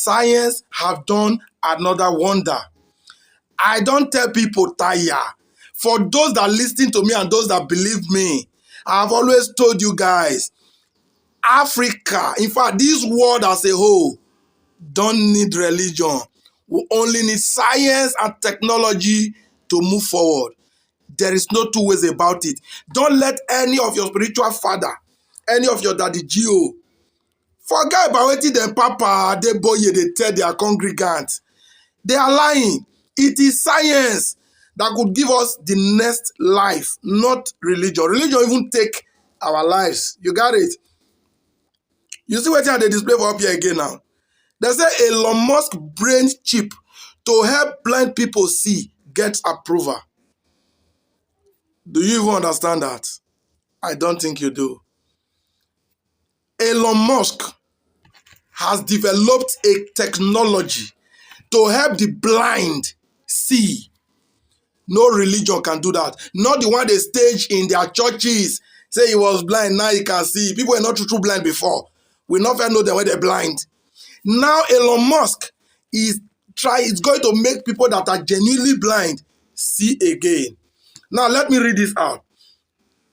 science have done another wonder. I don't tell people tire. For those that listen to me and those that believe me, I've always told you guys, Africa, in fact, this world as a whole, don't need religion. We only need science and technology to move forward. There is no two ways about it. Don't let any of your spiritual father, any of your daddy Gio, forget about wetin dem Papa Adeboye dey tell their congregants. They are lying. It is science that could give us the next life, not religion. Religion even take our lives. You got it? You see wetin I dey display for up here again now? They say Elon Musk brain chip to help blind people see gets approval. Do you even understand that? I don't think you do. Elon Musk has developed a technology to help the blind see. No religion can do that. Not the one they stage in their churches. Say he was blind, now he can see. People were not true blind before. We never know them when they're blind. Now Elon Musk is going to make people that are genuinely blind see again. Now let me read this out.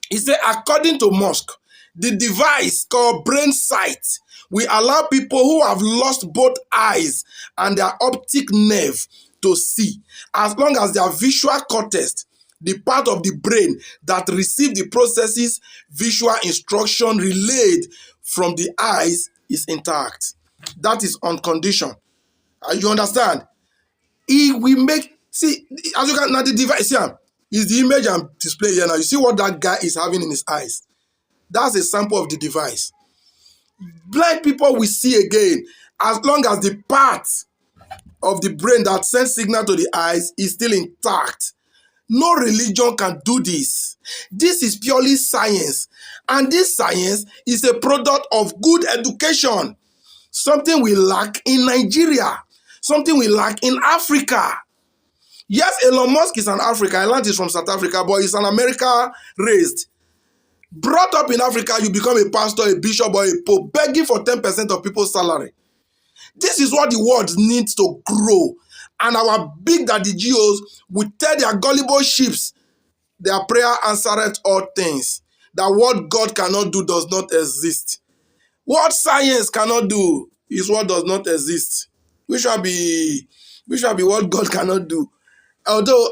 He said, according to Musk, the device called Brain Sight will allow people who have lost both eyes and their optic nerve to see, as long as their visual cortex, the part of the brain that receives the processes visual instruction relayed from the eyes, is intact. That is on condition. You understand? It will make, see, as you can, now the device here is the image I'm displaying here now. You see what that guy is having in his eyes? That's a sample of the device. Blind people will see again as long as the part of the brain that sends signal to the eyes is still intact. No religion can do this. This is purely science. And this science is a product of good education. Something we lack in Nigeria. Something we lack in Africa. Yes, Elon Musk is an African. Elon is from South Africa, but he's an America raised. Brought up in Africa, you become a pastor, a bishop, or a pope, begging for 10% of people's salary. This is what the world needs to grow. And our big daddy Geos will tell their gullible sheeps, their prayer answereth all things. That what God cannot do does not exist. What science cannot do is what does not exist. We shall be what God cannot do. Although,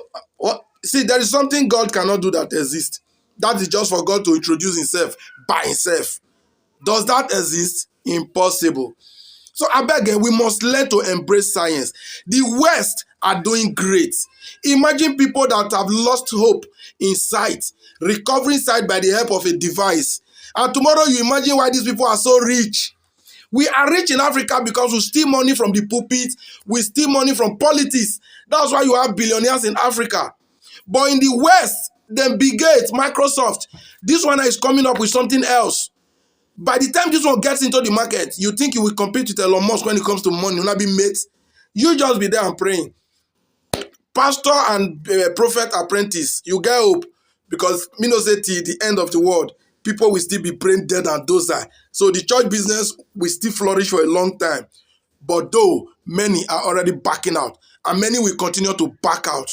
see, there is something God cannot do that exists. That is just for God to introduce himself by himself. Does that exist? Impossible. So I beg you, we must learn to embrace science. The West are doing great. Imagine people that have lost hope in sight, recovering sight by the help of a device. And tomorrow you imagine why these people are so rich. We are rich in Africa because we steal money from the pulpit. We steal money from politics. That's why you have billionaires in Africa. But in the West, then Bill Gates, Microsoft, this one is coming up with something else. By the time this one gets into the market, you think you will compete with Elon Musk when it comes to money. You'll not be mates. You just be there and praying. Pastor and prophet apprentice, you get hope. Because, me no say till the end of the world, people will still be brain dead and docile. So the church business will still flourish for a long time. But though, many are already backing out. And many will continue to back out.